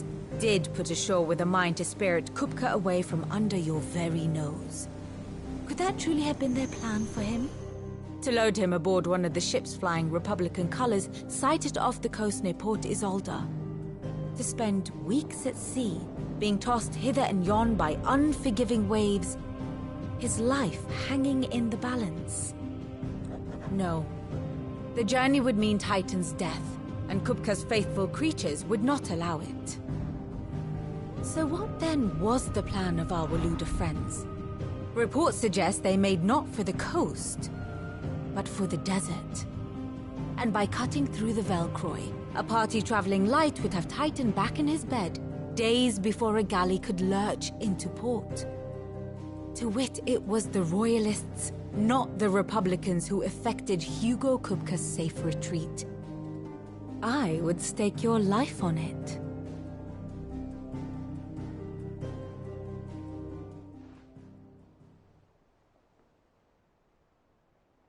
Prince did put ashore with a mind to spirit Kupka away from under your very nose. Could that truly have been their plan for him? To load him aboard one of the ships flying Republican colors sighted off the coast near Port Isolde. To spend weeks at sea, being tossed hither and yon by unforgiving waves, his life hanging in the balance. No. The journey would mean Titan's death, and Kupka's faithful creatures would not allow it. So what then was the plan of our Waluda friends? Reports suggest they made not for the coast, but for the desert. And by cutting through the Velcroy, a party traveling light would have Titan back in his bed days before a galley could lurch into port. To wit, it was the Royalists, not the Republicans, who effected Hugo Kupka's safe retreat. I would stake your life on it.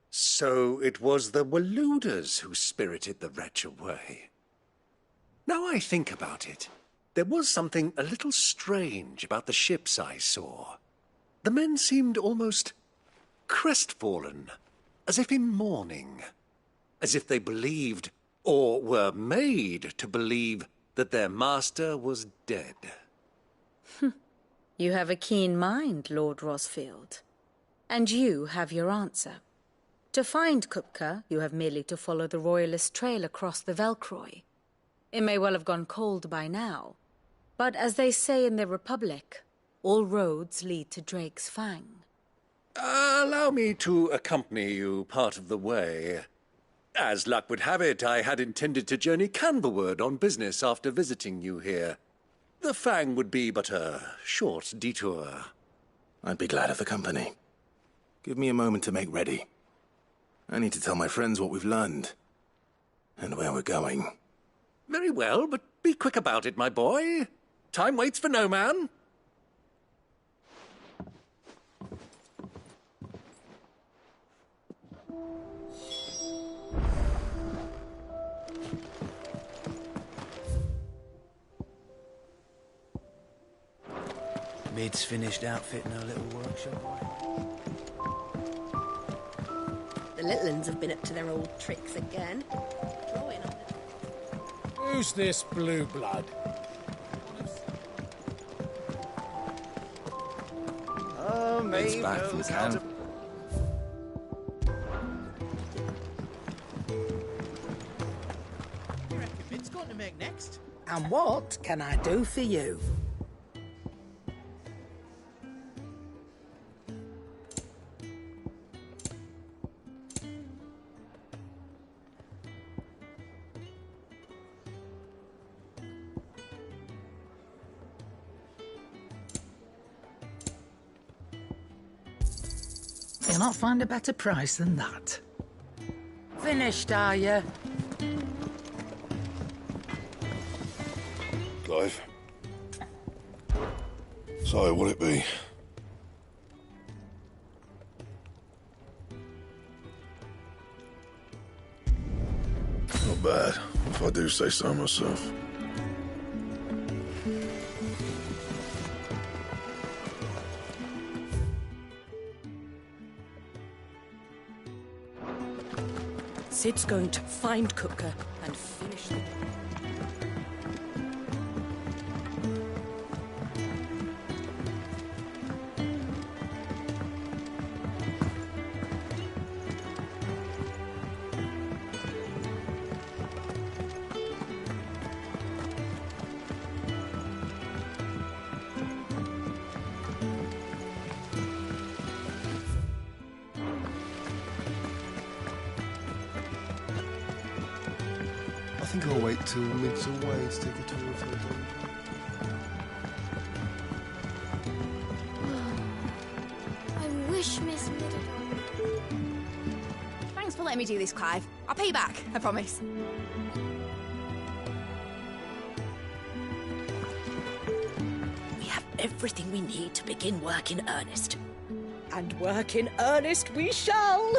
So it was the Waludas who spirited the wretch away. Now I think about it, there was something a little strange about the ships I saw. The men seemed almost crestfallen, as if in mourning, as if they believed, or were made to believe, that their master was dead. You have a keen mind, Lord Rosfield. And you have your answer. To find Kupka, you have merely to follow the Royalist trail across the Velcroy. It may well have gone cold by now, but as they say in the Republic, all roads lead to Drake's Fang. Allow me to accompany you part of the way. As luck would have it, I had intended to journey Canberward on business after visiting you here. The Fang would be but a short detour. I'd be glad of the company. Give me a moment to make ready. I need to tell my friends what we've learned, and where we're going. Very well, but be quick about it, my boy. Time waits for no man. Mid's finished outfitting her little workshop. The little uns have been up to their old tricks again. Who's this blue blood? Oh, It's back from camp. You reckon Mid's got to make next? And what can I do for you? You'll not find a better price than that. Finished, are you? Clive. So, what'll it be? Not bad, if I do say so myself. Sid's going to find Kupka and finish the... I think I'll wait till Mid's away to take a tour of her dog. I wish Miss Mid had... Thanks for letting me do this, Clive. I'll pay you back, I promise. We have everything we need to begin work in earnest. And work in earnest we shall!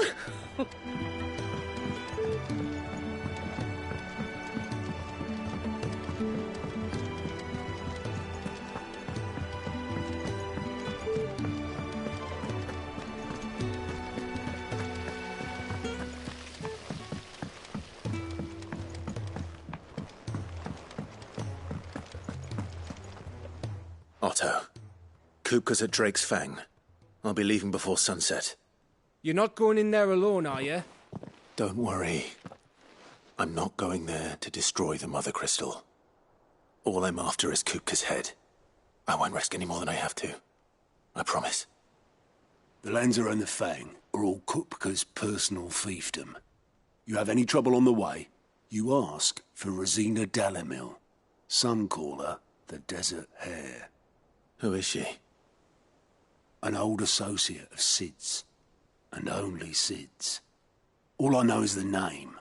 Otto, Kupka's at Drake's Fang. I'll be leaving before sunset. You're not going in there alone, are you? Don't worry. I'm not going there to destroy the Mother Crystal. All I'm after is Kupka's head. I won't risk any more than I have to. I promise. The Lancer and the Fang are all Kupka's personal fiefdom. You have any trouble on the way, you ask for Rosina Dalimil. Some call her the Desert Hare. Who is she? An old associate of Sid's. And only Sid's. All I know is the name,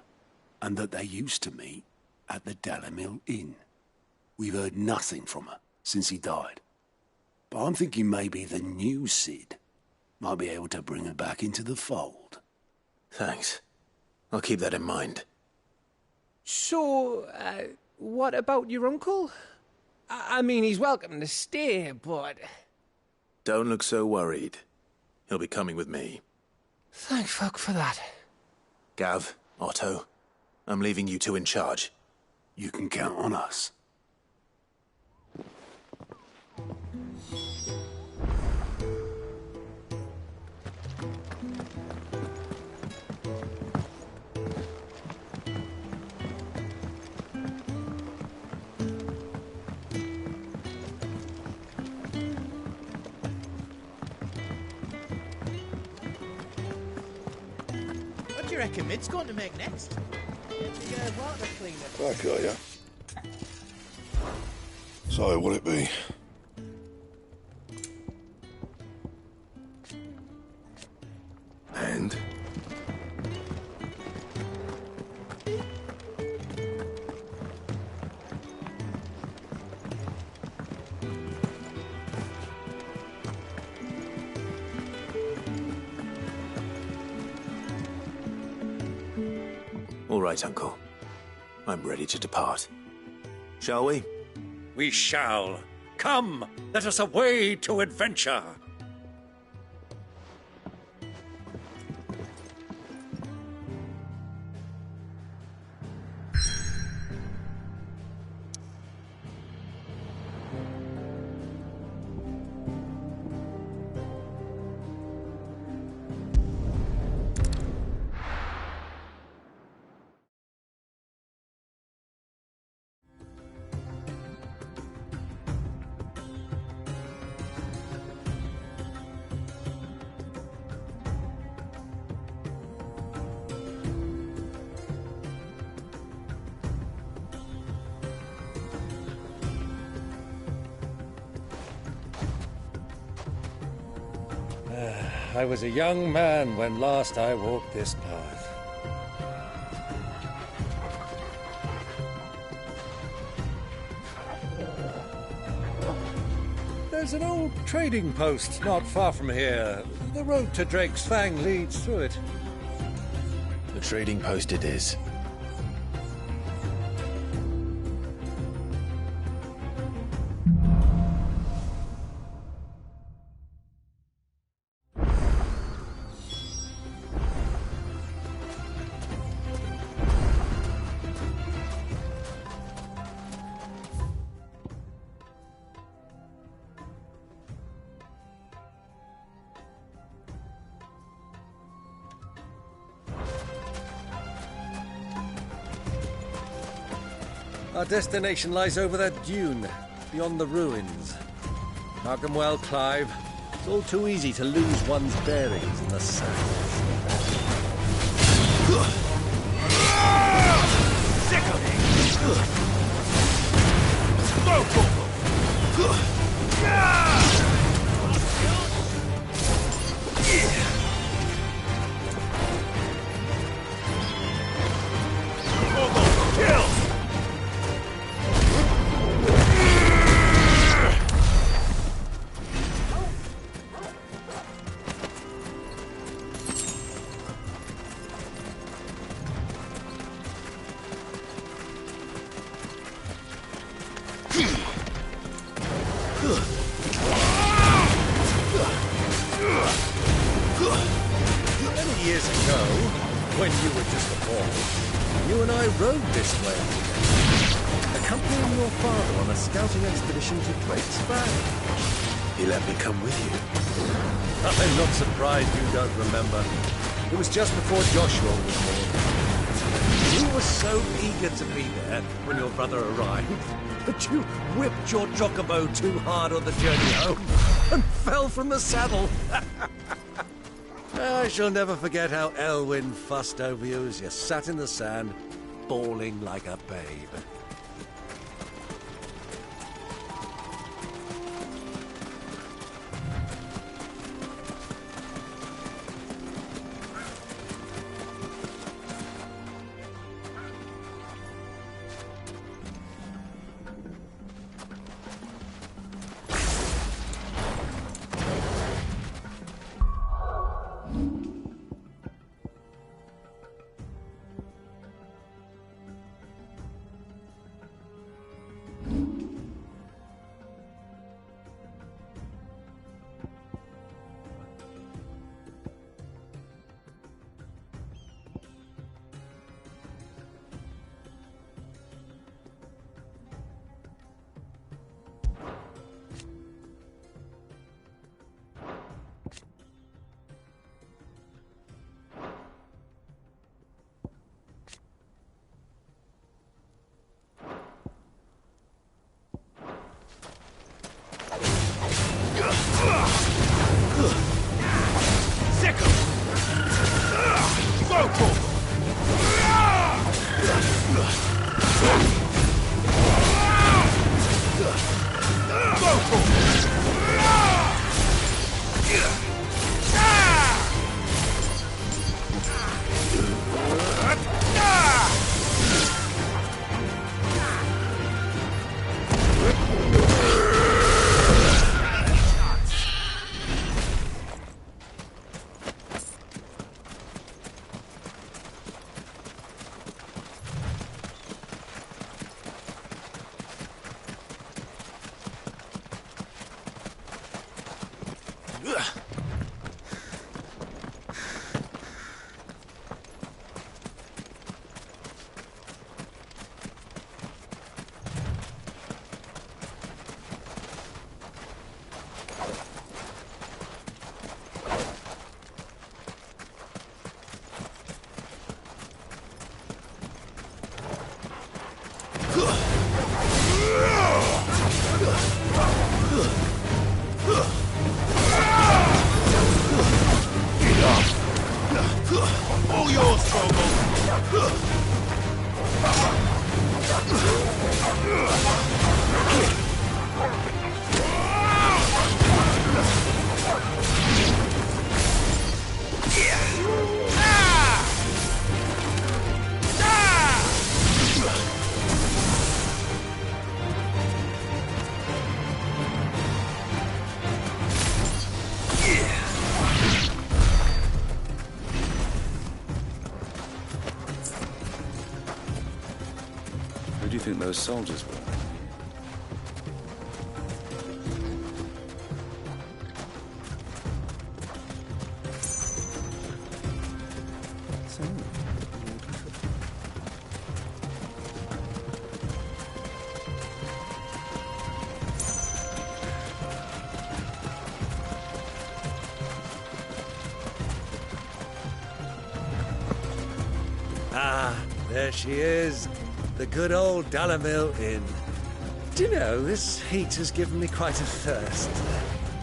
and that they used to meet at the Dalimil Inn. We've heard nothing from her since he died. But I'm thinking maybe the new Sid might be able to bring her back into the fold. Thanks. I'll keep that in mind. So, what about your uncle? I mean, he's welcome to stay, but... Don't look so worried. He'll be coming with me. Thank fuck for that. Gav, Otto, I'm leaving you two in charge. You can count on us. What do you reckon Mid's going to make next? The water cleaner. Back, are ya? So, what'll it be? And? All right, Uncle. I'm ready to depart. Shall we? We shall. Come, let us away to adventure. I was a young man when last I walked this path. There's an old trading post not far from here. The road to Drake's Fang leads through it. The trading post it is. Our destination lies over that dune, beyond the ruins. Mark 'em well, Clive. It's all too easy to lose one's bearings in the sand. Sick of Many years ago, when you were just a boy, you and I rode this way together. accompanying your father on a scouting expedition to Drake's Valley. He let me come with you. I'm not surprised you don't remember. It was just before Joshua was born. You were so eager to be there when your brother arrived that you whipped your chocobo too hard on the journey home and fell from the saddle. I shall never forget how Elwyn fussed over you as you sat in the sand, bawling like a babe. Who do you think those soldiers were? Ah, there she is. The good old Dalamil Inn. Do you know, this heat has given me quite a thirst.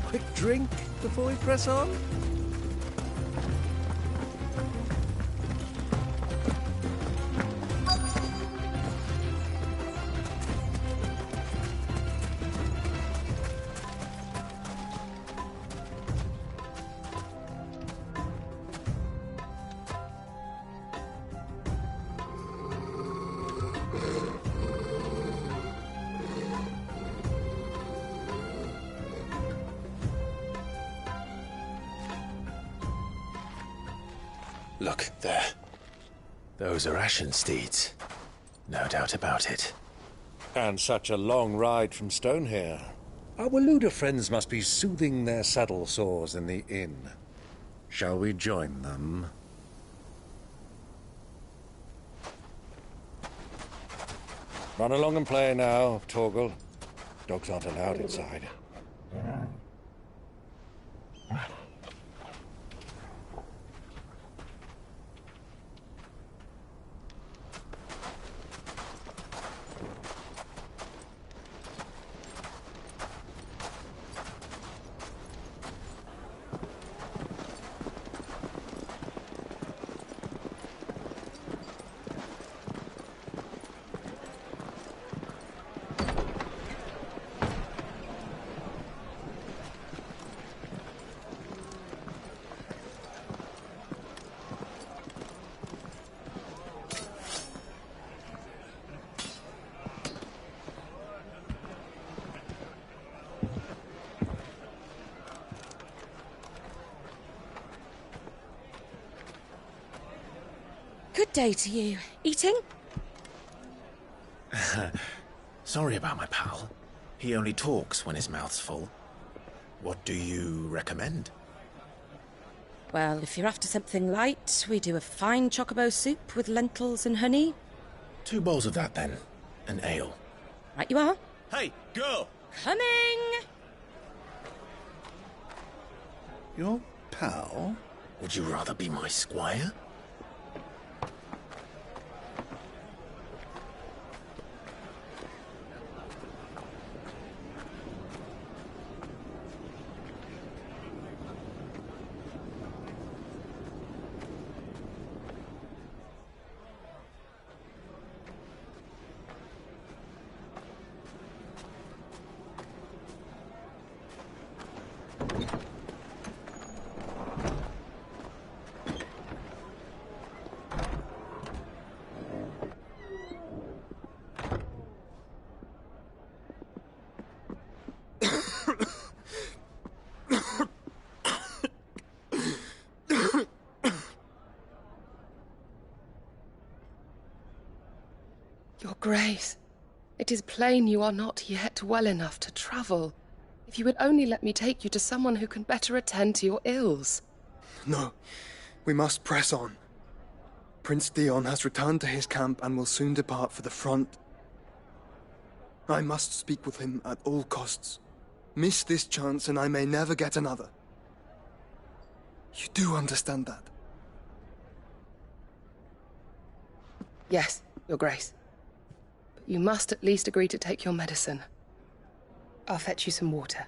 Quick drink before we press on? Look, there. Those are Ashen steeds. No doubt about it. And such a long ride from Stone here. Our Waluda friends must be soothing their saddle sores in the inn. Shall we join them? Run along and play now, Torgal. Dogs aren't allowed inside. Good day to you. Eating? Sorry about my pal. He only talks when his mouth's full. What do you recommend? Well, if you're after something light, we do a fine chocobo soup with lentils and honey. 2 bowls of that, then. An ale. Right you are. Hey, girl! Coming! Your pal? Would you rather be my squire? Your Grace, it is plain you are not yet well enough to travel. If you would only let me take you to someone who can better attend to your ills. No, we must press on. Prince Dion has returned to his camp and will soon depart for the front. I must speak with him at all costs. Miss this chance and I may never get another. You do understand that? Yes, Your Grace. But you must at least agree to take your medicine. I'll fetch you some water.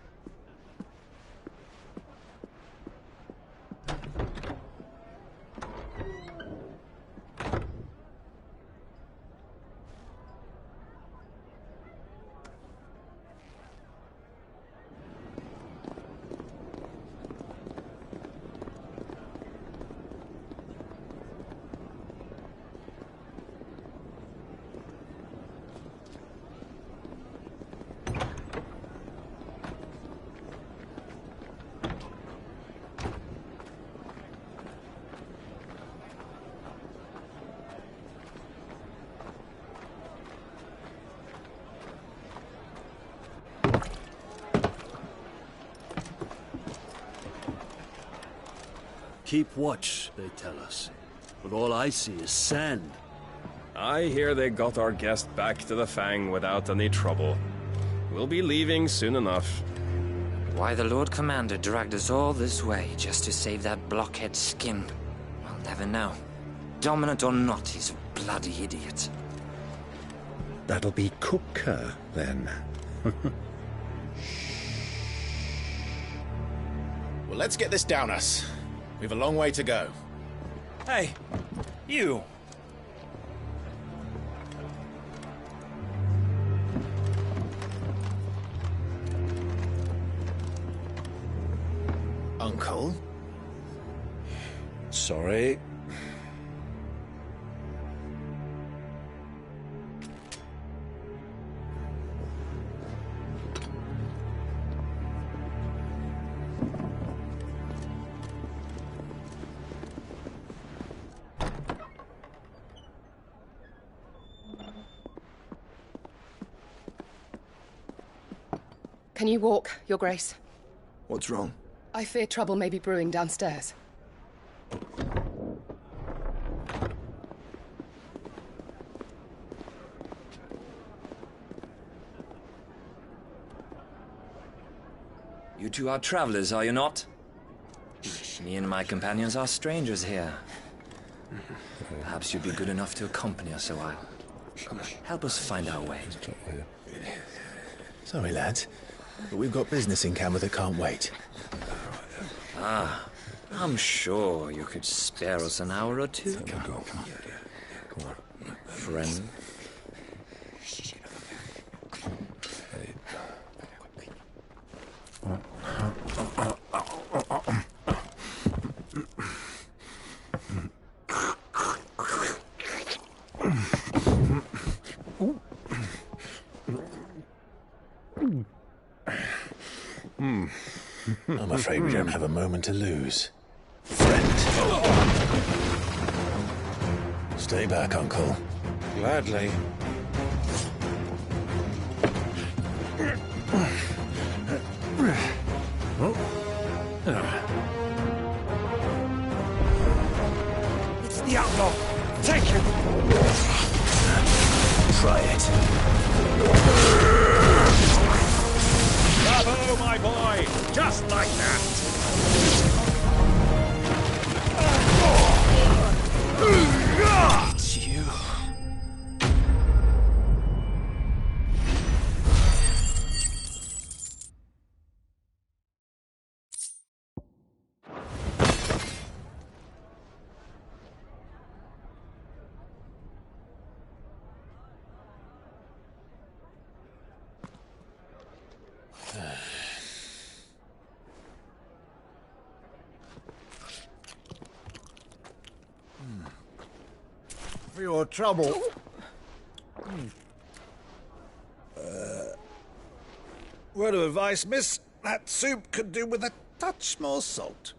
Keep watch, they tell us. But all I see is sand. I hear they got our guest back to the Fang without any trouble. We'll be leaving soon enough. Why the Lord Commander dragged us all this way just to save that blockhead skin, I'll never know. Dominant or not, he's a bloody idiot. That'll be Kupka, then. Well, let's get this down us. We've a long way to go. Hey, you! Uncle? Sorry. Can you walk, Your Grace? What's wrong? I fear trouble may be brewing downstairs. You two are travelers, are you not? Me and my companions are strangers here. Perhaps you'd be good enough to accompany us a while. Help us find our way. Sorry, lads, but we've got business in camera that can't wait. Ah, I'm sure you could spare us an hour or two. Come on. Friend. I'm afraid we don't have a moment to lose. Friend. Stay back, Uncle. Gladly. It's the outlaw! Take him! Try it. Bravo, my boy! Just like that! It's you. For your trouble. Word of advice, miss. That soup could do with a touch more salt.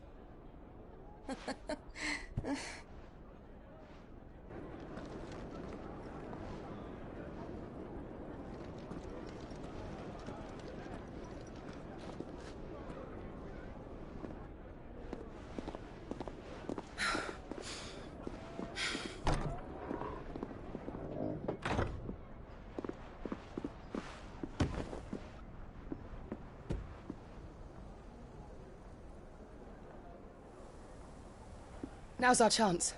Now's our chance.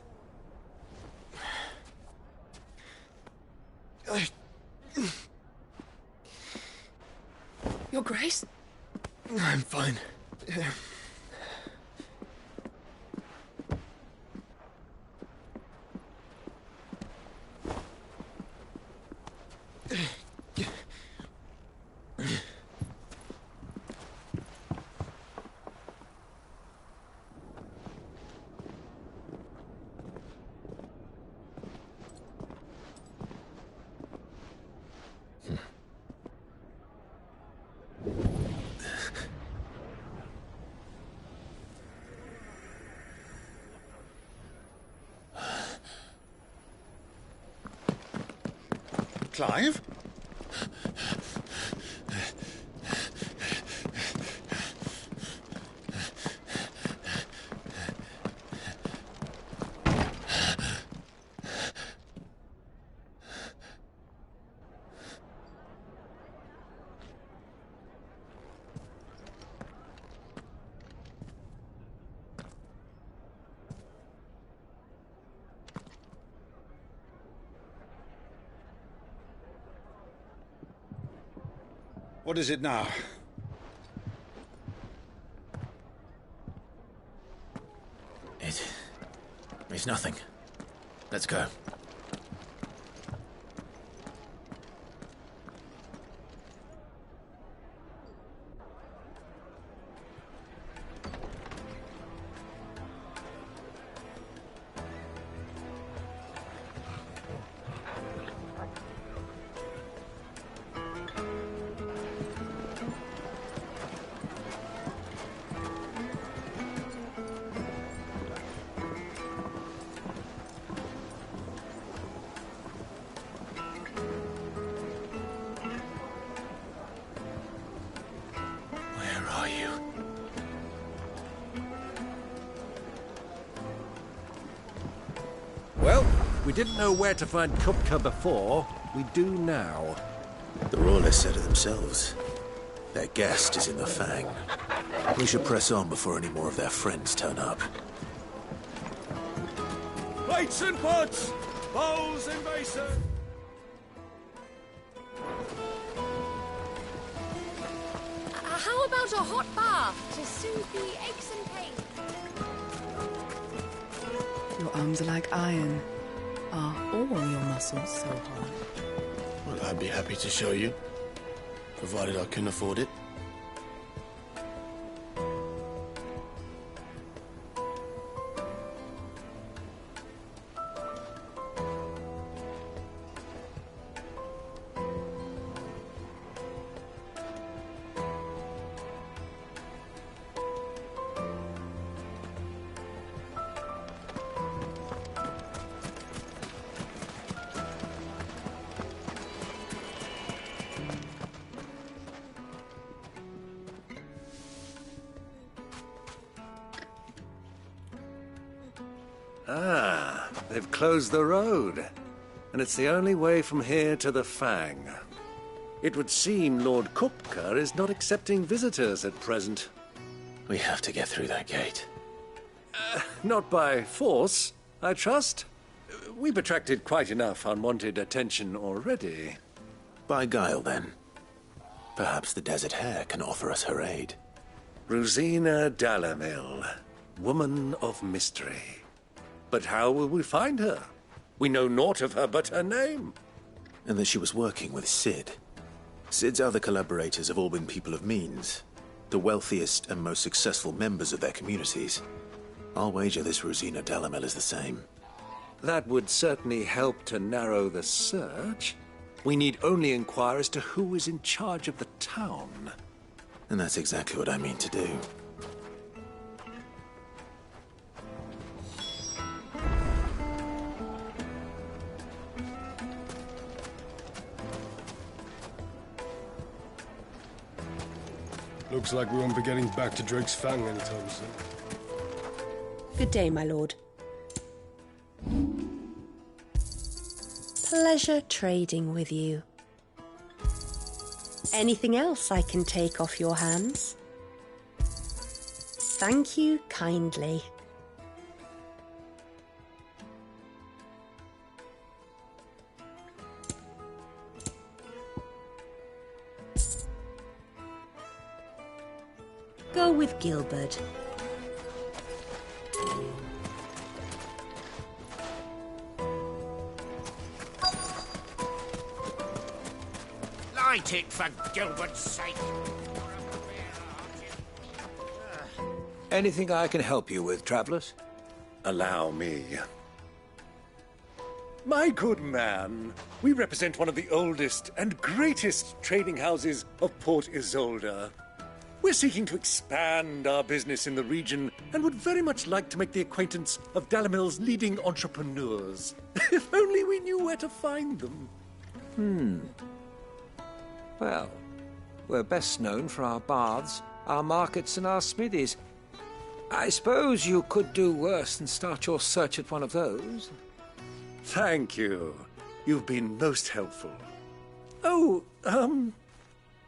Your Grace? I'm fine. Clive? What is it now? It's nothing. Let's go. Well, we didn't know where to find Kupka before. We do now. The Royalists said it themselves. Their guest is in the Fang. We should press on before any more of their friends turn up. Plates and pots! Bowls and basins! How about a hot bath to soothe the aches and pains? Your arms are like iron. Are all your muscles so hard? Well, I'd be happy to show you, provided I can afford it. Ah, they've closed the road. And it's the only way from here to the Fang. It would seem Lord Kupka is not accepting visitors at present. We have to get through that gate. Not by force, I trust. We've attracted quite enough unwanted attention already. By guile, then. Perhaps the Desert Hare can offer us her aid. Rosina Dalamil, woman of mystery. But how will we find her? We know naught of her but her name. And that she was working with Sid. Sid's other collaborators have all been people of means, the wealthiest and most successful members of their communities. I'll wager this Rosina Dalamil is the same. That would certainly help to narrow the search. We need only inquire as to who is in charge of the town. And that's exactly what I mean to do. Looks like we won't be getting back to Drake's Fang anytime soon. Good day, my lord. Pleasure trading with you. Anything else I can take off your hands? Thank you kindly. Go with Gilbert. Light it for Gilbert's sake. Anything I can help you with, travelers? Allow me. My good man, we represent one of the oldest and greatest trading houses of Port Isolde. We're seeking to expand our business in the region and would very much like to make the acquaintance of Dalamil's leading entrepreneurs. If only we knew where to find them. Well, we're best known for our baths, our markets, and our smithies. I suppose you could do worse than start your search at one of those. Thank you. You've been most helpful. Oh,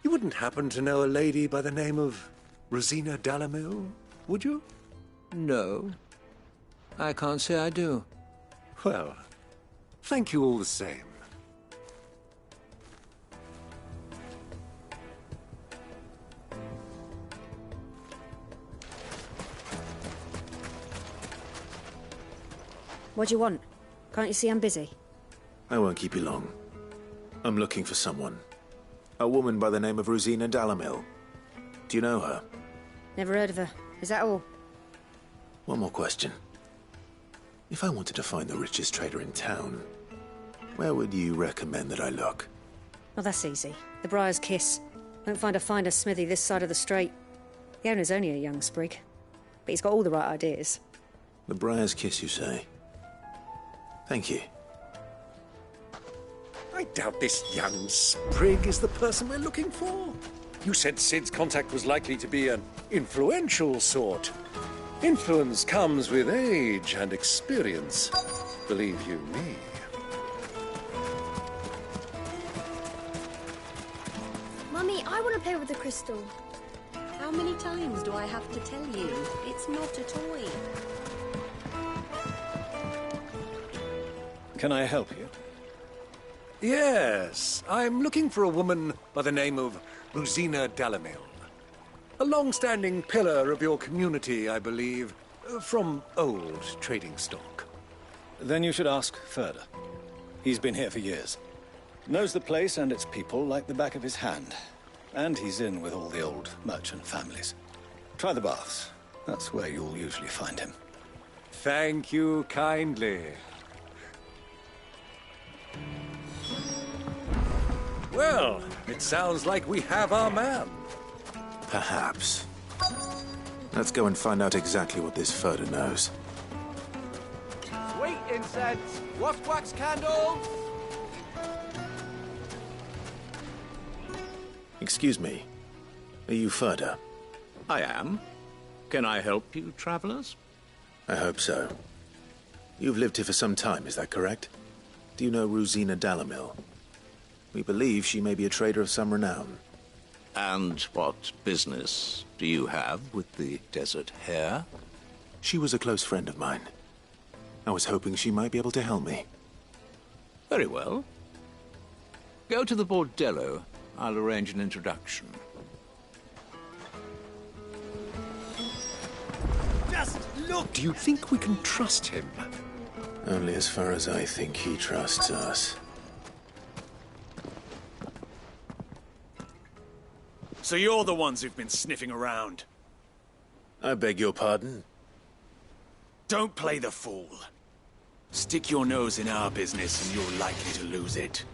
you wouldn't happen to know a lady by the name of Rosina Dalamil, would you? No. I can't say I do. Well, thank you all the same. What do you want? Can't you see I'm busy? I won't keep you long. I'm looking for someone. A woman by the name of Rosina Dalamil. Do you know her? Never heard of her. Is that all? One more question. If I wanted to find the richest trader in town, where would you recommend that I look? Well, that's easy. The Briar's Kiss. Won't find a finer smithy this side of the strait. The owner's only a young sprig, but he's got all the right ideas. The Briar's Kiss, you say? Thank you. I doubt this young sprig is the person we're looking for. You said Sid's contact was likely to be an influential sort. Influence comes with age and experience. Believe you me. Mummy, me, I want to play with the crystal. How many times do I have to tell you? It's not a toy. Can I help you? Yes, I'm looking for a woman by the name of Rosina Dalamil. A long-standing pillar of your community, I believe, from old trading stock. Then you should ask Furder. He's been here for years. Knows the place and its people like the back of his hand. And he's in with all the old merchant families. Try the baths. That's where you'll usually find him. Thank you kindly. Well, it sounds like we have our man. Perhaps. Let's go and find out exactly what this Furder knows. Sweet incense! Wax candles! Excuse me. Are you Furder? I am. Can I help you, travelers? I hope so. You've lived here for some time, is that correct? Do you know Rosina Dalamil? We believe she may be a trader of some renown. And what business do you have with the desert hare? She was a close friend of mine. I was hoping she might be able to help me. Very well. Go to the bordello. I'll arrange an introduction. Just look! Do you think we can trust him? Only as far as I think he trusts us. So you're the ones who've been sniffing around? I beg your pardon? Don't play the fool. Stick your nose in our business and you're likely to lose it.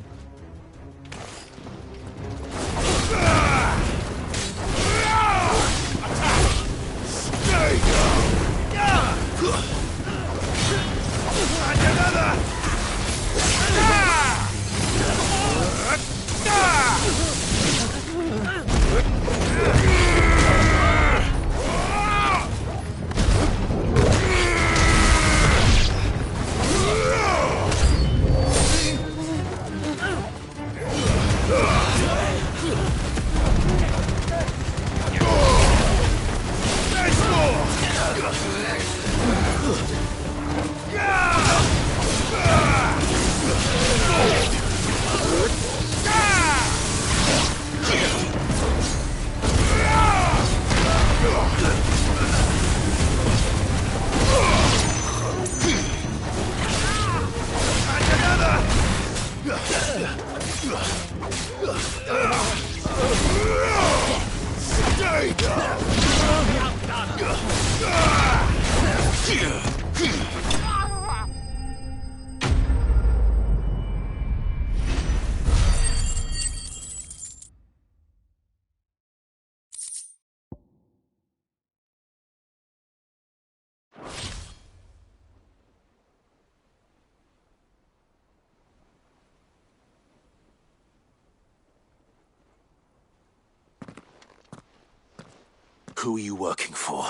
Who are you working for?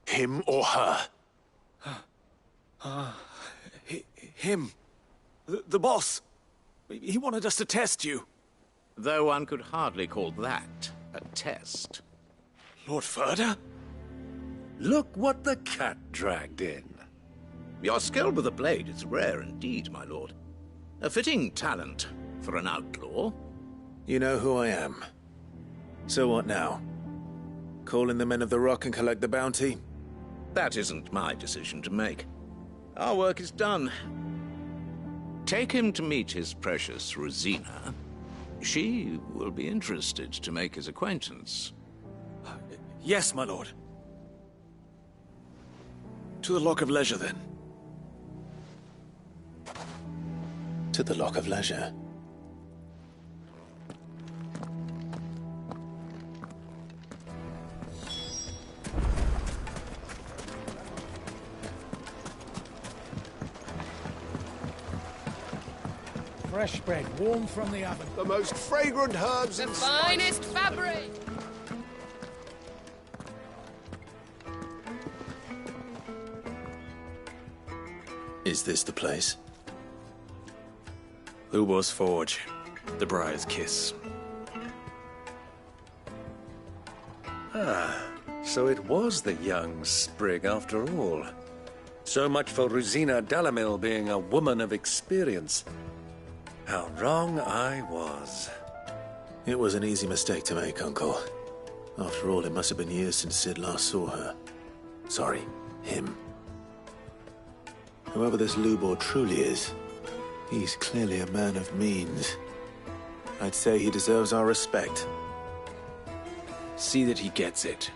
Him or her? Him. The boss. He wanted us to test you. Though one could hardly call that a test. Lord Furder? Look what the cat dragged in. Your skill with a blade is rare indeed, my lord. A fitting talent for an outlaw. You know who I am. So what now? Call in the men of the Rock and collect the bounty? That isn't my decision to make. Our work is done. Take him to meet his precious Rosina. She will be interested to make his acquaintance. Yes, my lord. To the Lock of Leisure, then. To the Lock of Leisure. Fresh bread, warm from the oven. The most fragrant herbs The and finest fabric! Is this the place? Lubor's Forge. The Briar's Kiss. So it was the young sprig after all. So much for Rosina Delamil being a woman of experience. How wrong I was. It was an easy mistake to make, Uncle. After all, it must have been years since Sid last saw her. Sorry, him. Whoever this Lubor truly is, he's clearly a man of means. I'd say he deserves our respect. See that he gets it.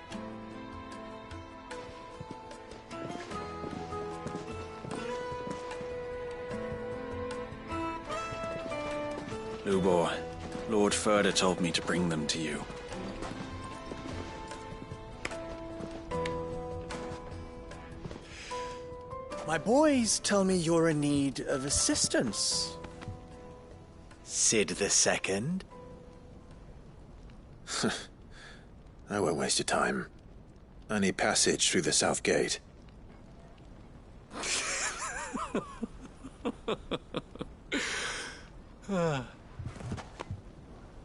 Lubor, Lord Furder told me to bring them to you. My boys tell me you're in need of assistance. Sid the Second? I won't waste your time. I need passage through the south gate.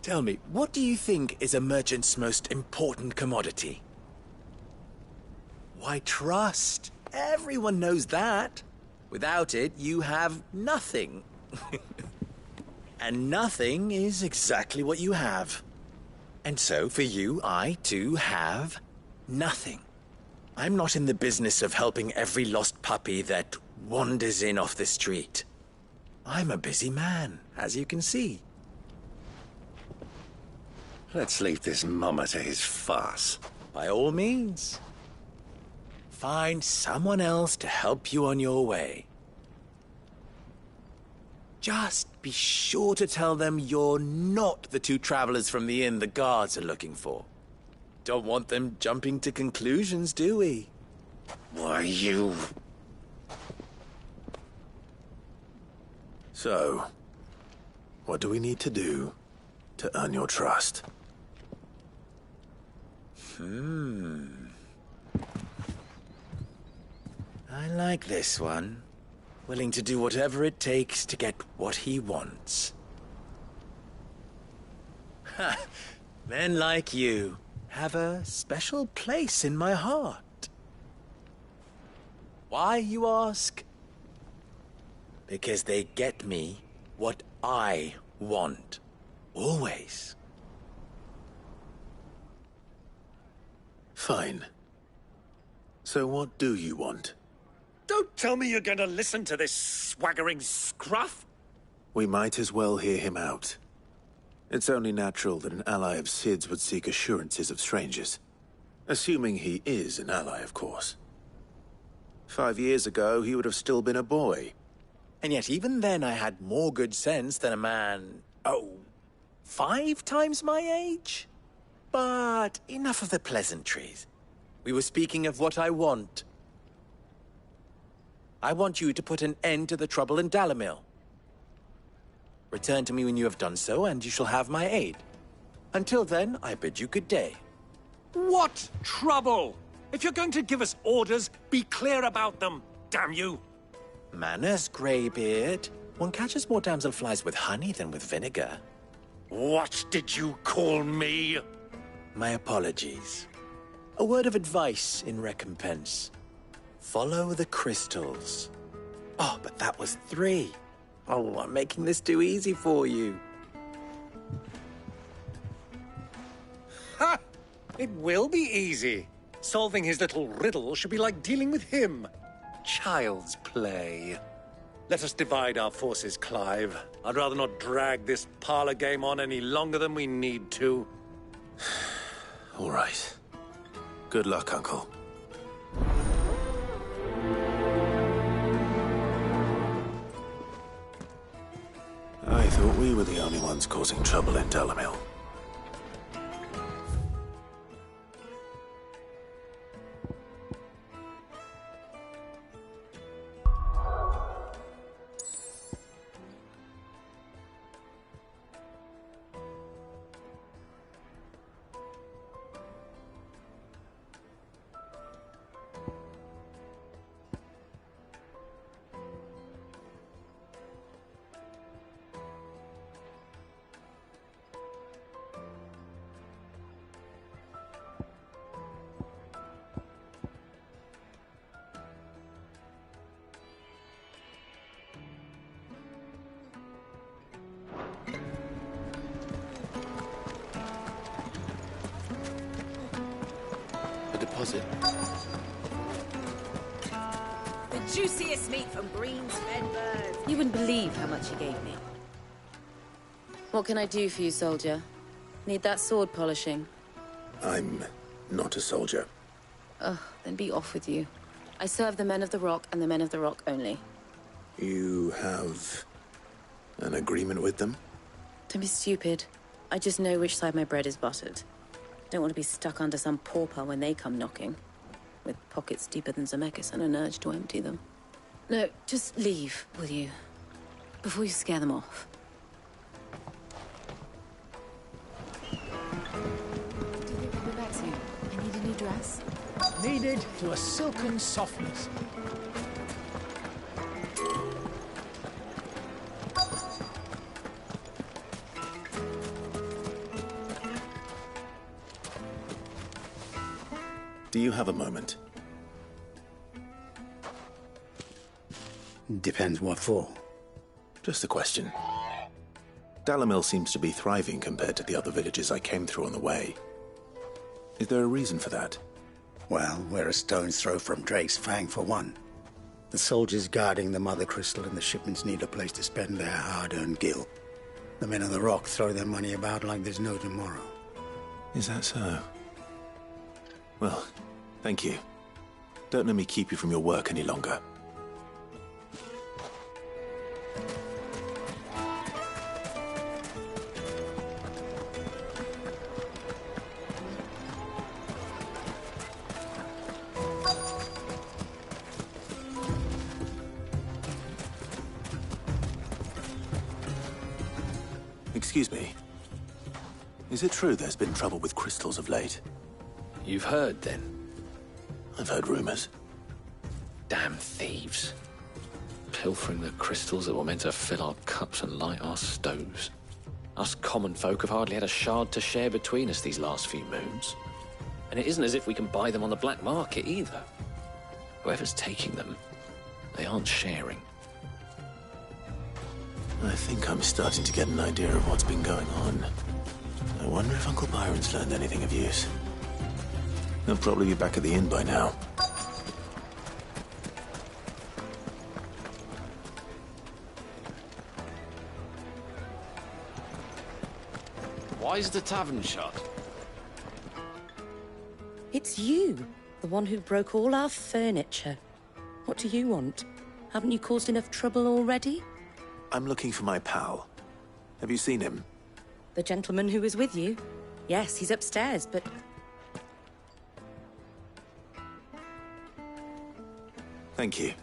Tell me, what do you think is a merchant's most important commodity? Why, trust. Everyone knows that. Without it, you have nothing. And nothing is exactly what you have. And so, for you, I, too, have nothing. I'm not in the business of helping every lost puppy that wanders in off the street. I'm a busy man, as you can see. Let's leave this mummer to his farce. By all means. Find someone else to help you on your way. Just be sure to tell them you're not the two travelers from the inn the guards are looking for. Don't want them jumping to conclusions, do we? Why, you... So, what do we need to do to earn your trust? I like this one. Willing to do whatever it takes to get what he wants. Ha! Men like you have a special place in my heart. Why, you ask? Because they get me what I want. Always. Fine. So what do you want? Don't tell me you're going to listen to this swaggering scruff! We might as well hear him out. It's only natural that an ally of Sid's would seek assurances of strangers. Assuming he is an ally, of course. 5 years ago, he would have still been a boy. And yet even then I had more good sense than a man, 5 times my age? But enough of the pleasantries. We were speaking of what I want. I want you to put an end to the trouble in Dalamil. Return to me when you have done so, and you shall have my aid. Until then, I bid you good day. What trouble? If you're going to give us orders, be clear about them, damn you! Manners, Greybeard. One catches more damselflies with honey than with vinegar. What did you call me? My apologies. A word of advice in recompense. Follow the crystals. Oh, but that was 3. Oh, I'm making this too easy for you. Ha! It will be easy. Solving his little riddle should be like dealing with him. Child's play. Let us divide our forces, Clive. I'd rather not drag this parlor game on any longer than we need to. All right. Good luck, Uncle. I thought we were the only ones causing trouble in Dalamil. A deposit. The juiciest meat from Green's fed birds. You wouldn't believe how much he gave me. What can I do for you, soldier? Need that sword polishing? I'm not a soldier. Ugh, then be off with you. I serve the men of the Rock and the men of the Rock only. You have an agreement with them? Don't be stupid. I just know which side my bread is buttered. Don't want to be stuck under some pauper when they come knocking. With pockets deeper than Zemeckis and an urge to empty them. No, just leave, will you? Before you scare them off. I need a new dress. Kneaded to a silken softness. Do you have a moment? Depends what for. Just a question. Dalamil seems to be thriving compared to the other villages I came through on the way. Is there a reason for that? Well, we're a stone's throw from Drake's Fang for one. The soldiers guarding the Mother Crystal and the shipments need a place to spend their hard-earned gil. The men of the Rock throw their money about like there's no tomorrow. Is that so? Well, thank you. Don't let me keep you from your work any longer. Excuse me. Is it true there's been trouble with crystals of late? You've heard, then? I've heard rumors. Damn thieves. Pilfering the crystals that were meant to fill our cups and light our stoves. Us common folk have hardly had a shard to share between us these last few moons. And it isn't as if we can buy them on the black market either. Whoever's taking them, they aren't sharing. I think I'm starting to get an idea of what's been going on. I wonder if Uncle Byron's learned anything of use. He'll probably be back at the inn by now. Why is the tavern shut? It's you, the one who broke all our furniture. What do you want? Haven't you caused enough trouble already? I'm looking for my pal. Have you seen him? The gentleman who was with you? Yes, he's upstairs, but... Thank you.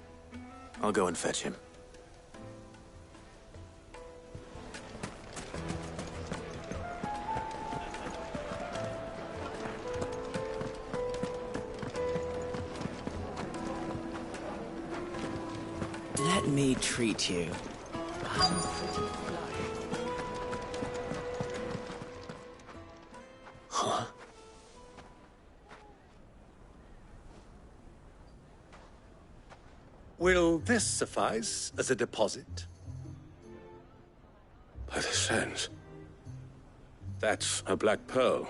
I'll go and fetch him. Let me treat you. Huh? Will this suffice as a deposit? By the sands. That's a black pearl.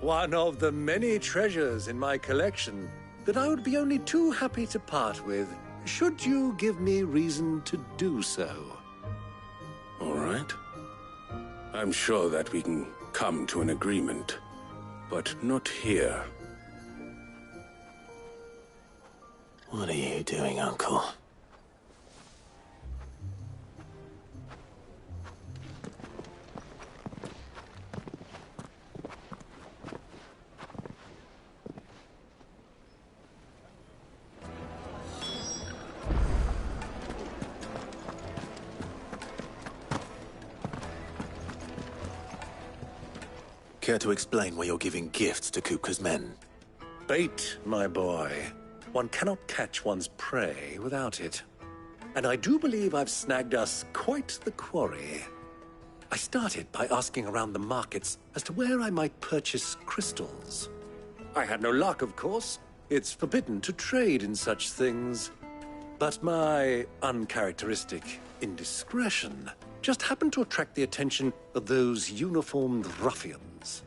One of the many treasures in my collection that I would be only too happy to part with, should you give me reason to do so. All right. I'm sure that we can come to an agreement, but not here. What are you doing, Uncle? Care to explain why you're giving gifts to Kupka's men? Bait, my boy. One cannot catch one's prey without it. And I do believe I've snagged us quite the quarry. I started by asking around the markets as to where I might purchase crystals. I had no luck, of course. It's forbidden to trade in such things. But my uncharacteristic indiscretion just happened to attract the attention of those uniformed ruffians.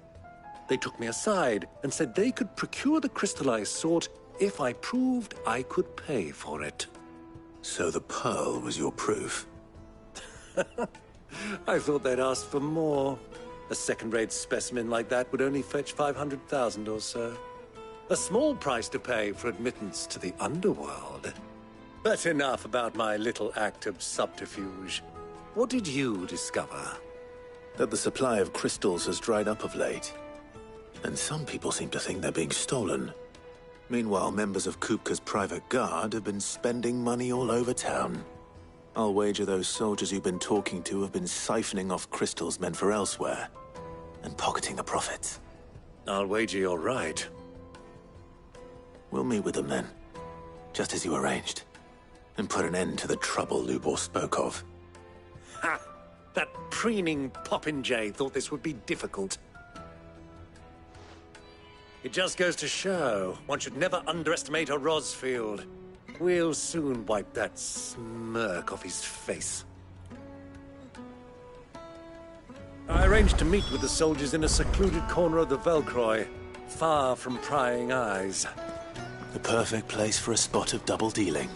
They took me aside and said they could procure the crystallized sort if I proved I could pay for it. So the pearl was your proof? I thought they'd ask for more. A second-rate specimen like that would only fetch 500,000 or so. A small price to pay for admittance to the underworld. But enough about my little act of subterfuge. What did you discover? That the supply of crystals has dried up of late. And some people seem to think they're being stolen. Meanwhile, members of Kupka's private guard have been spending money all over town. I'll wager those soldiers you've been talking to have been siphoning off crystals meant for elsewhere, and pocketing the profits. I'll wager you're right. We'll meet with them then, just as you arranged, and put an end to the trouble Lubor spoke of. Ha! That preening popinjay thought this would be difficult. It just goes to show one should never underestimate a Rosfield. We'll soon wipe that smirk off his face. I arranged to meet with the soldiers in a secluded corner of the Velcroy, far from prying eyes. The perfect place for a spot of double dealing.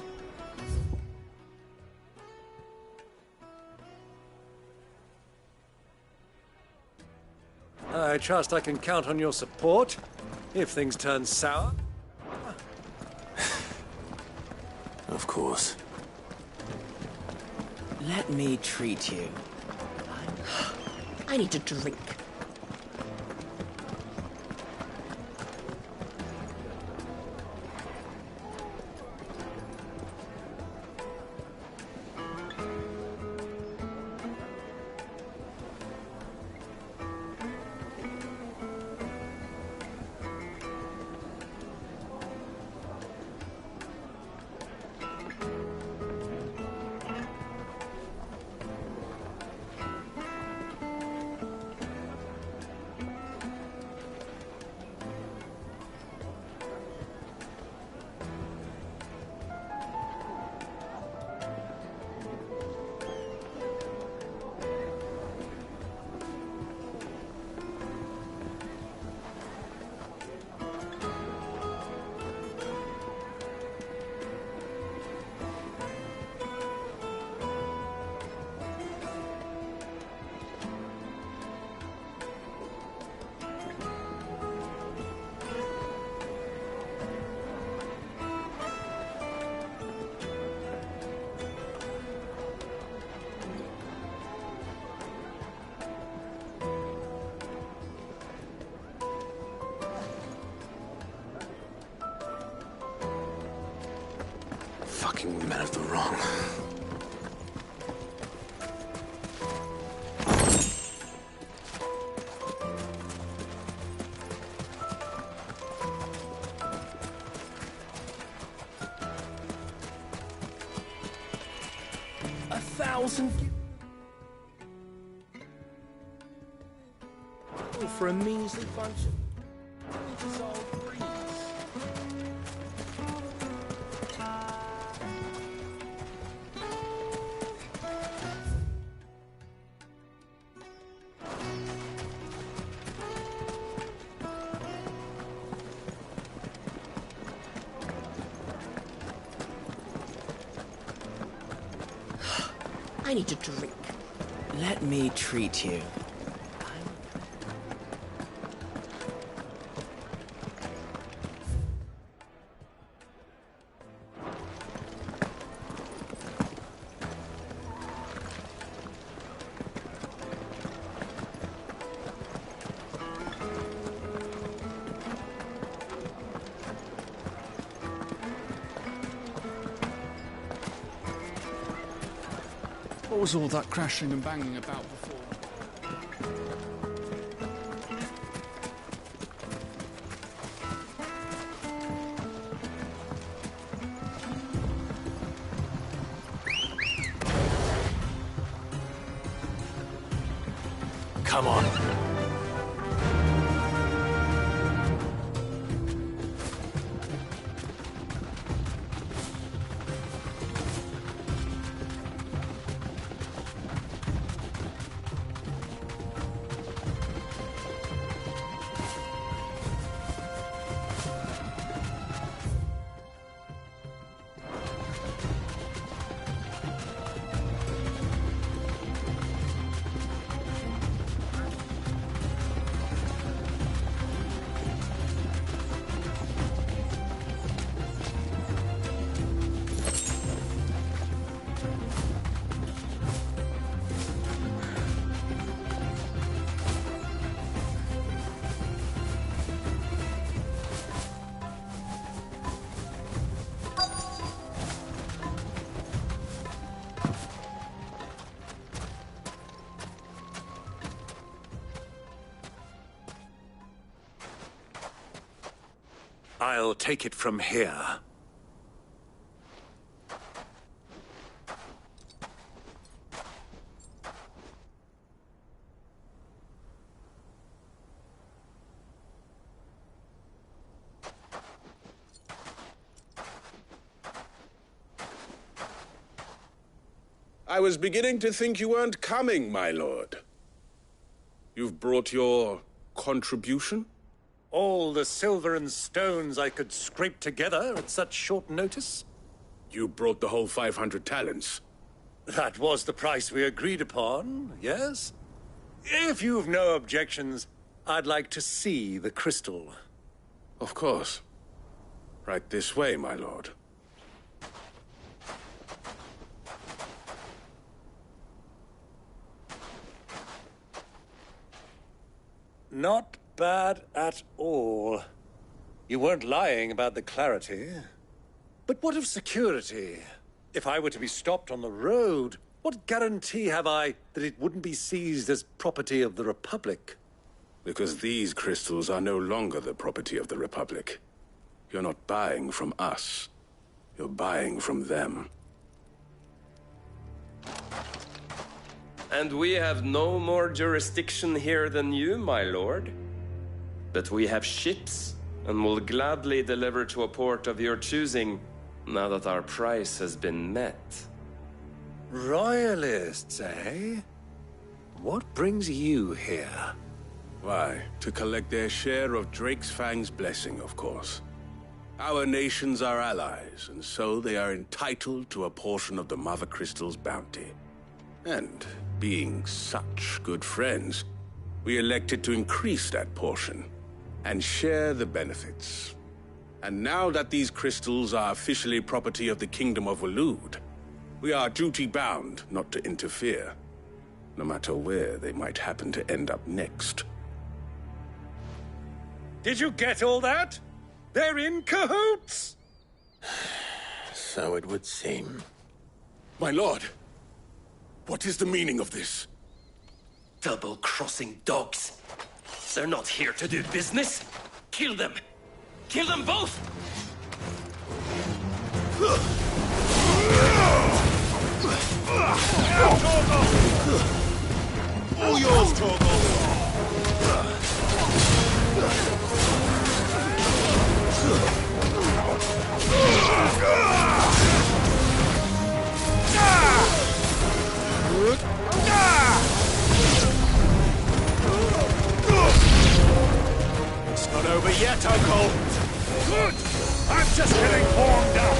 I trust I can count on your support if things turn sour. Of course. Let me treat you. I need a drink. Fucking men of the wrong. For a measly bunch of dissolved breeze. I need a drink. Let me treat you. What was all that crashing and banging about before? Come on. I'll take it from here. I was beginning to think you weren't coming, my lord. You've brought your contribution? All the silver and stones I could scrape together at such short notice? You brought the whole 500 talents. That was the price we agreed upon, yes? If you've no objections, I'd like to see the crystal. Of course. Right this way, my lord. Not bad at all. You weren't lying about the clarity. But what of security? If I were to be stopped on the road, what guarantee have I that it wouldn't be seized as property of the Republic? Because these crystals are no longer the property of the Republic. You're not buying from us. You're buying from them. And we have no more jurisdiction here than you, my lord. But we have ships, and will gladly deliver to a port of your choosing, now that our price has been met. Royalists, eh? What brings you here? Why, to collect their share of Drake's Fang's blessing, of course. Our nations are allies, and so they are entitled to a portion of the Mother Crystal's bounty. And being such good friends, we elected to increase that portion and share the benefits. And now that these crystals are officially property of the Kingdom of Waloed, we are duty-bound not to interfere, no matter where they might happen to end up next. Did you get all that? They're in cahoots! So it would seem. My lord, what is the meaning of this? Double-crossing dogs. They're not here to do business. Kill them. Kill them both! All yours, Torgal! It's not over yet, Uncle! Good! I'm just getting warmed up!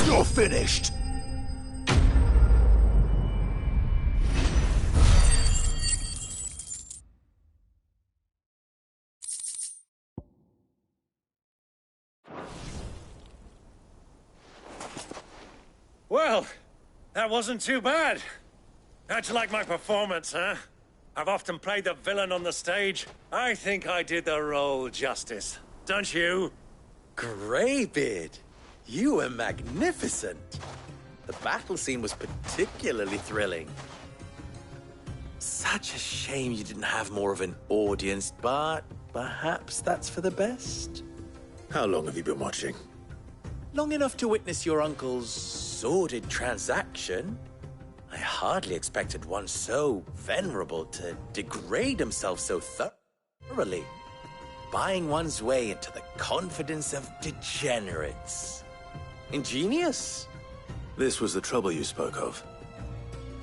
You're finished! Well, that wasn't too bad. How'd you like my performance, huh? I've often played the villain on the stage. I think I did the role justice. Don't you? Greybeard, you were magnificent. The battle scene was particularly thrilling. Such a shame you didn't have more of an audience, but perhaps that's for the best. How long have you been watching? Long enough to witness your uncle's sordid transaction. I hardly expected one so venerable to degrade himself so thoroughly, buying one's way into the confidence of degenerates. Ingenious. This was the trouble you spoke of.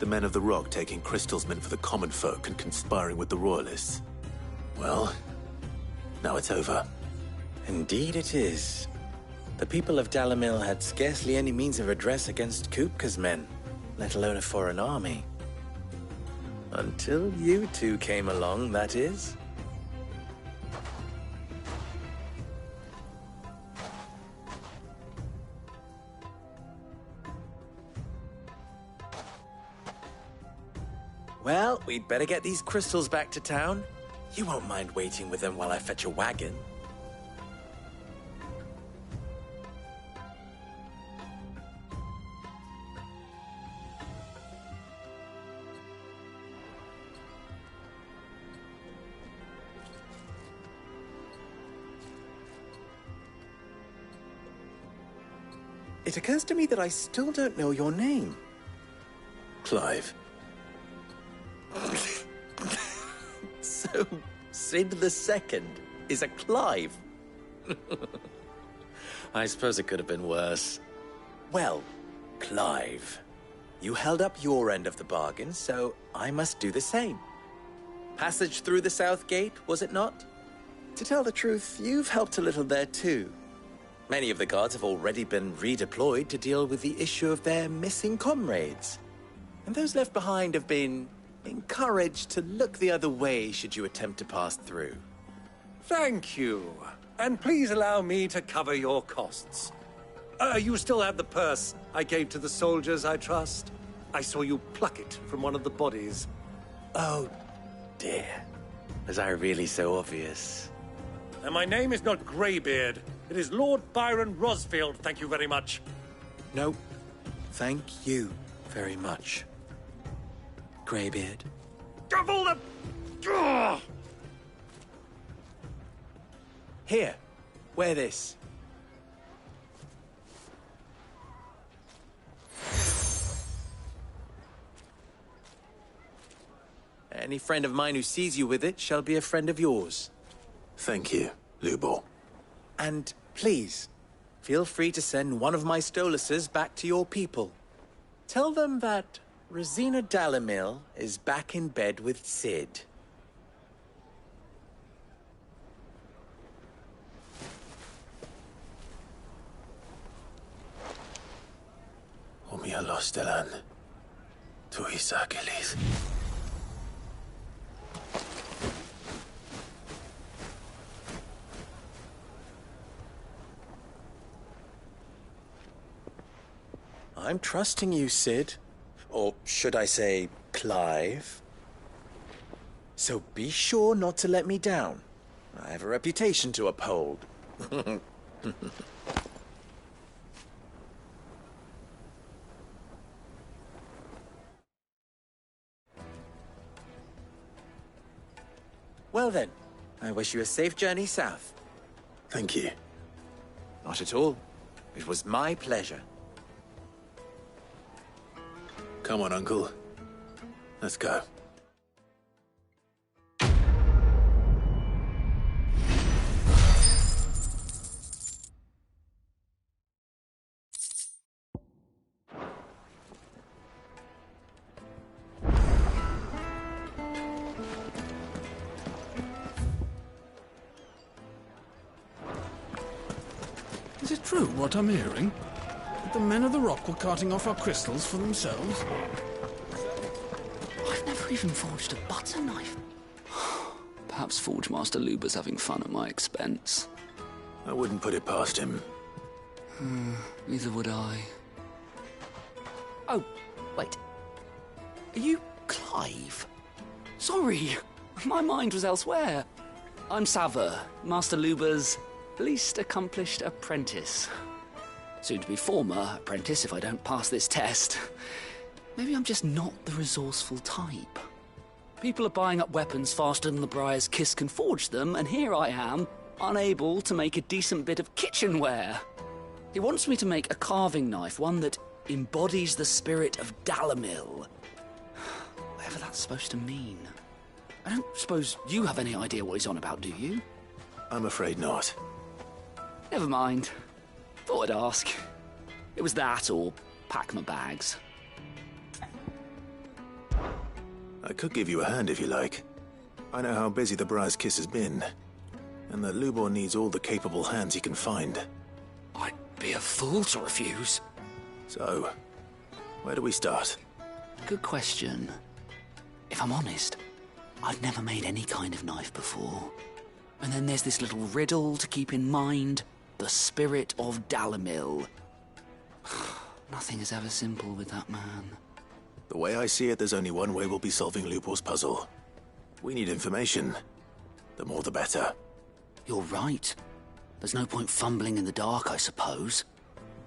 The men of the Rock taking crystals meant for the common folk and conspiring with the Royalists. Well, now it's over. Indeed it is. The people of Dalamil had scarcely any means of redress against Kupka's men, let alone a foreign army. Until you two came along, that is. Well, we'd better get these crystals back to town. You won't mind waiting with them while I fetch a wagon. It occurs to me that I still don't know your name. Clive. So, Sid the Second is a Clive? I suppose it could have been worse. Well, Clive, you held up your end of the bargain, so I must do the same. Passage through the South Gate, was it not? To tell the truth, you've helped a little there too. Many of the guards have already been redeployed to deal with the issue of their missing comrades. And those left behind have been encouraged to look the other way should you attempt to pass through. Thank you. And please allow me to cover your costs. You still have the purse I gave to the soldiers, I trust? I saw you pluck it from one of the bodies. Oh, dear. Was I really so obvious? And my name is not Greybeard. It is Lord Byron Rosfield, thank you very much. No, thank you very much, Greybeard. Of all the... Ugh! Here, wear this. Any friend of mine who sees you with it shall be a friend of yours. Thank you, Lubor. And please, feel free to send one of my Stoluses back to your people. Tell them that Rosina Dalamil is back in bed with Sid. Omia Lostelan. Tuisa Achilles. I'm trusting you, Sid. Or should I say, Clive? So be sure not to let me down. I have a reputation to uphold. Well then, I wish you a safe journey south. Thank you. Not at all. It was my pleasure. Come on, Uncle. Let's go. Is it true what I'm hearing? That the men of the Rock were carting off our crystals for themselves? I've never even forged a butter knife. Perhaps Forge Master Luber's having fun at my expense. I wouldn't put it past him. Neither would I. Oh, wait. Are you alive. Sorry, my mind was elsewhere. I'm Sava, Master Luba's least accomplished apprentice. Soon to be former apprentice if I don't pass this test. Maybe I'm just not the resourceful type. People are buying up weapons faster than the Briar's Kiss can forge them, and here I am, unable to make a decent bit of kitchenware. He wants me to make a carving knife, one that embodies the spirit of Dalamil. Whatever that's supposed to mean. I don't suppose you have any idea what he's on about, do you? I'm afraid not. Never mind. Thought I'd ask. It was that or pack my bags. I could give you a hand if you like. I know how busy the Briar's Kiss has been, and that Lubor needs all the capable hands he can find. I'd be a fool to refuse. So, where do we start? Good question. If I'm honest, I've never made any kind of knife before. And then there's this little riddle to keep in mind. The spirit of Dalamil. Nothing is ever simple with that man. The way I see it, there's only one way we'll be solving Lubor's puzzle. We need information. The more the better. You're right. There's no point fumbling in the dark, I suppose.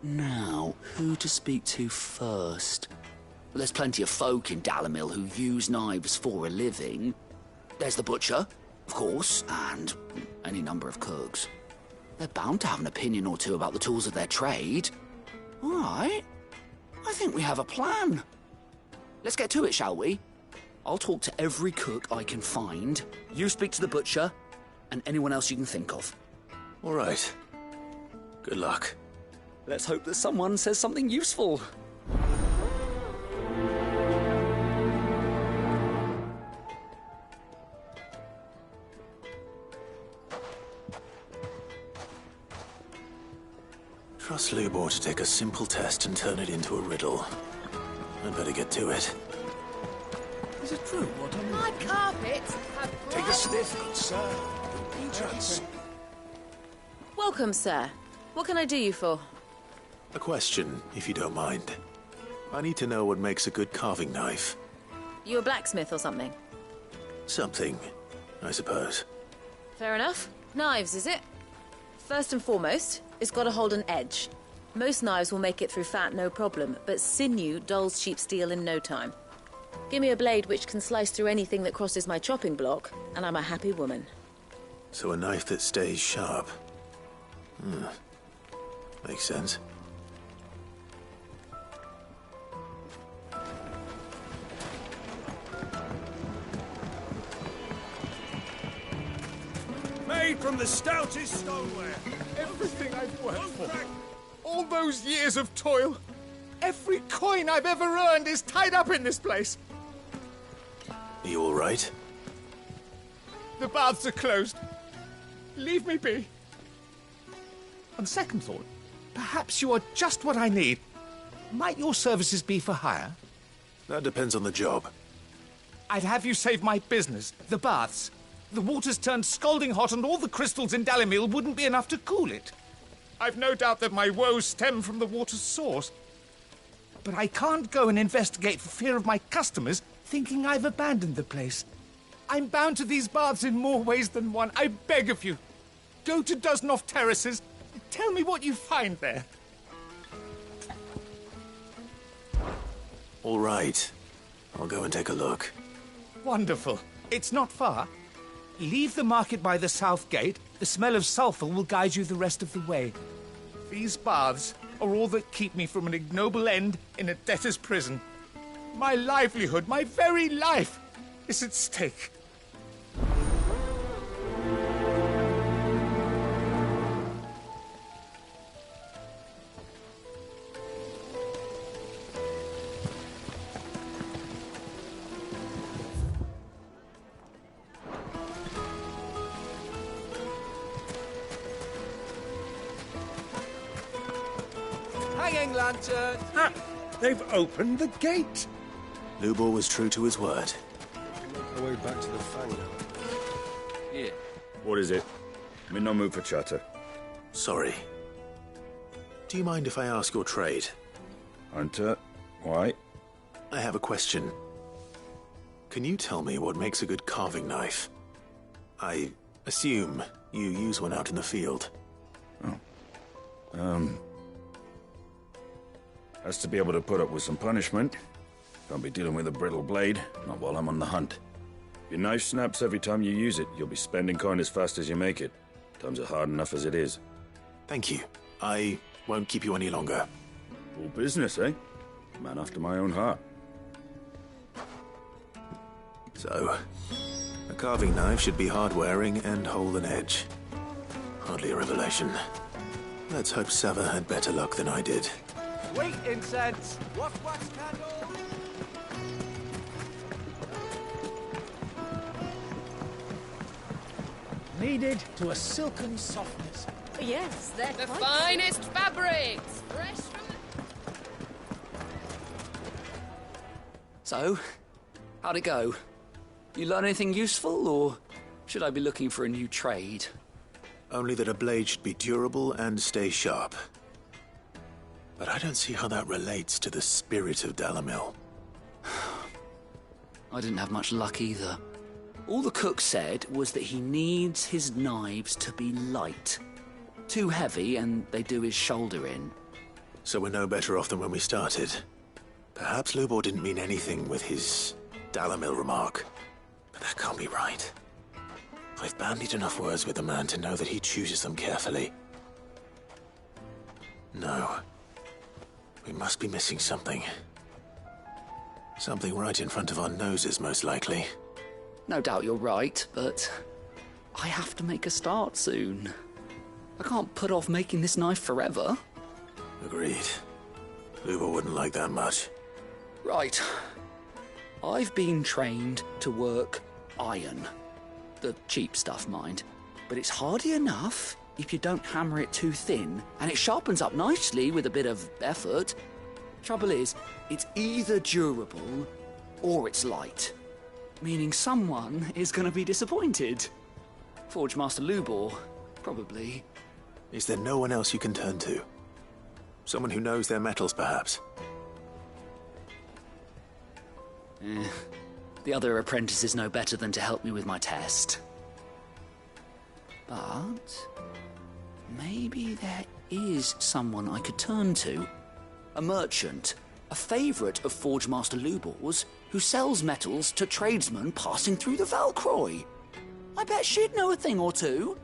Now, who to speak to first? Well, there's plenty of folk in Dalamil who use knives for a living. There's the butcher, of course, and any number of cooks. They're bound to have an opinion or two about the tools of their trade. All right. I think we have a plan. Let's get to it, shall we? I'll talk to every cook I can find. You speak to the butcher, and anyone else you can think of. All right. Good luck. Let's hope that someone says something useful. Trust Lubor to take a simple test and turn it into a riddle. I'd better get to it. Is it true what I mean? My carpets have Take a sniff, good sir. Entrance. Welcome, sir. What can I do you for? A question, if you don't mind. I need to know what makes a good carving knife. You a blacksmith or something? Something, I suppose. Fair enough. Knives, is it? First and foremost, it's got to hold an edge. Most knives will make it through fat, no problem, but sinew dulls cheap steel in no time. Give me a blade which can slice through anything that crosses my chopping block, and I'm a happy woman. So a knife that stays sharp. Makes sense. Made from the stoutest stoneware. Everything I've worked for. All those years of toil. Every coin I've ever earned is tied up in this place. Are you all right? The baths are closed. Leave me be. On second thought, perhaps you are just what I need. Might your services be for hire? That depends on the job. I'd have you save my business, the baths. The water's turned scalding hot and all the crystals in Dalamil wouldn't be enough to cool it. I've no doubt that my woes stem from the water's source. But I can't go and investigate for fear of my customers thinking I've abandoned the place. I'm bound to these baths in more ways than one. I beg of you. Go to Dusnoff Terraces. Tell me what you find there. All right. I'll go and take a look. Wonderful. It's not far. Leave the market by the south gate. The smell of sulphur will guide you the rest of the way. These baths are all that keep me from an ignoble end in a debtor's prison. My livelihood, my very life, is at stake. Hanging lantern! Ha! They've opened the gate! Lubor was true to his word. Make our way back to the Fang now. Yeah. What is it? I'm in no mood for chatter. Sorry. Do you mind if I ask your trade? Hunter, why? I have a question. Can you tell me what makes a good carving knife? I assume you use one out in the field. Has to be able to put up with some punishment. Can't be dealing with a brittle blade, not while I'm on the hunt. If your knife snaps every time you use it, you'll be spending coin as fast as you make it. Times are hard enough as it is. Thank you. I won't keep you any longer. All business, eh? Man after my own heart. So, a carving knife should be hard-wearing and hold an edge. Hardly a revelation. Let's hope Sava had better luck than I did. Sweet incense! Wax candle! Kneaded to a silken softness. Yes, they're The quite finest fabrics! Fresh from the... So, how'd it go? You learn anything useful, or should I be looking for a new trade? Only that a blade should be durable and stay sharp. But I don't see how that relates to the spirit of Dalamil. I didn't have much luck either. All the cook said was that he needs his knives to be light. Too heavy and they do his shoulder in. So we're no better off than when we started. Perhaps Lubor didn't mean anything with his Dalamil remark. But that can't be right. I've bandied enough words with the man to know that he chooses them carefully. No. We must be missing something. Something right in front of our noses, most likely. No doubt you're right, but I have to make a start soon. I can't put off making this knife forever. Agreed. Lubor wouldn't like that much. Right. I've been trained to work iron. The cheap stuff, mind. But it's hardy enough if you don't hammer it too thin, and it sharpens up nicely with a bit of effort. Trouble is, it's either durable or it's light. Meaning someone is going to be disappointed. Forge Master Lubor, probably. Is there no one else you can turn to? Someone who knows their metals, perhaps? The other apprentices know better than to help me with my test. But maybe there is someone I could turn to. A merchant, a favourite of Forge Master Lubor's, who sells metals to tradesmen passing through the Valcroy. I bet she'd know a thing or two.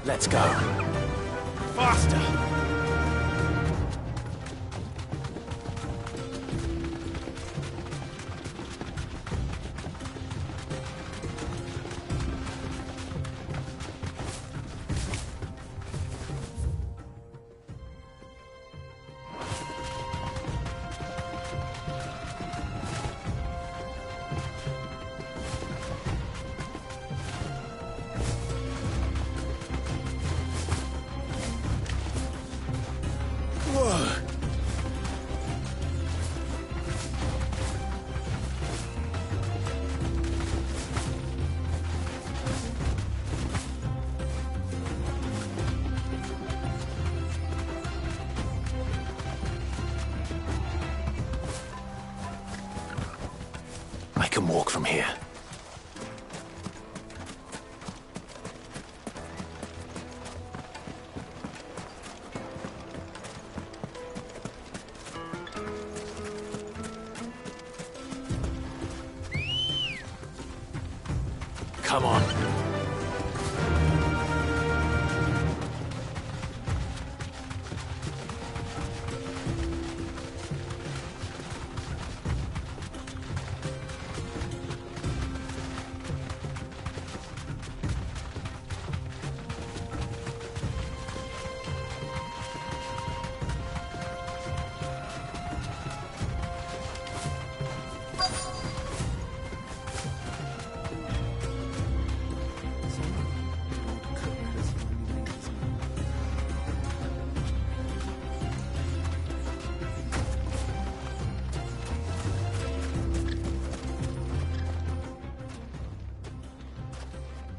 Let's go. Faster! I can walk from here. Come on.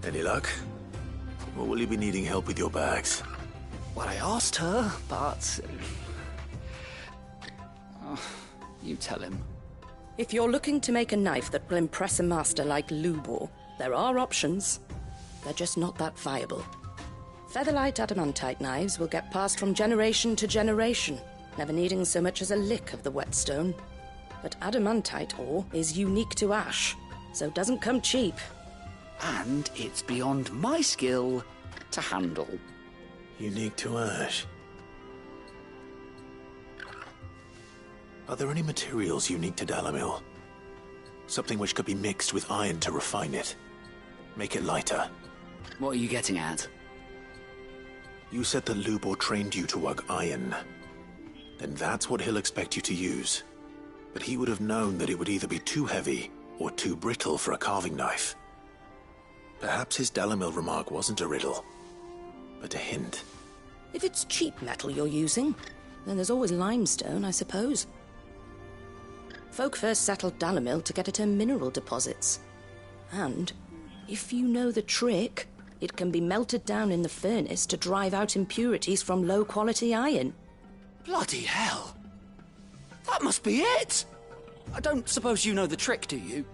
Any luck? Or will you be needing help with your bags? Well, I asked her, but... you tell him. If you're looking to make a knife that will impress a master like Lubor, there are options. They're just not that viable. Featherlight adamantite knives will get passed from generation to generation, never needing so much as a lick of the whetstone. But adamantite ore is unique to ash, so doesn't come cheap. And it's beyond my skill to handle. Unique to ash. Are there any materials unique to Dalamil? Something which could be mixed with iron to refine it. Make it lighter. What are you getting at? You said that Lubor trained you to work iron. Then that's what he'll expect you to use. But he would have known that it would either be too heavy or too brittle for a carving knife. Perhaps his Dalamil remark wasn't a riddle, but a hint. If it's cheap metal you're using, then there's always limestone, I suppose. Folk first settled Dalamil to get at her mineral deposits. And, if you know the trick, it can be melted down in the furnace to drive out impurities from low-quality iron. Bloody hell! That must be it! I don't suppose you know the trick, do you?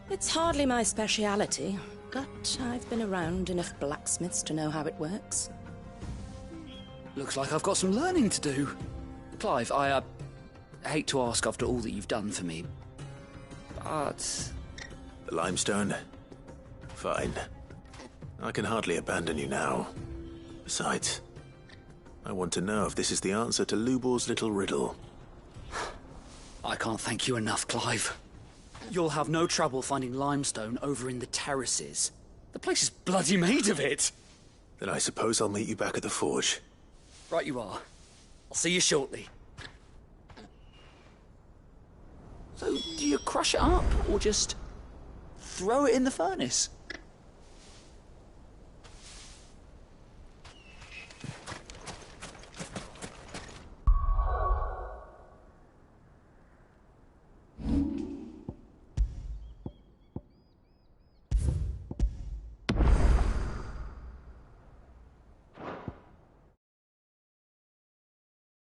It's hardly my speciality, but I've been around enough blacksmiths to know how it works. Looks like I've got some learning to do. Clive, I hate to ask after all that you've done for me, but... The limestone? Fine. I can hardly abandon you now. Besides, I want to know if this is the answer to Lubor's little riddle. I can't thank you enough, Clive. You'll have no trouble finding limestone over in the terraces. The place is bloody made of it. Then I suppose I'll meet you back at the forge. Right you are. I'll see you shortly. So, do you crush it up, or just throw it in the furnace?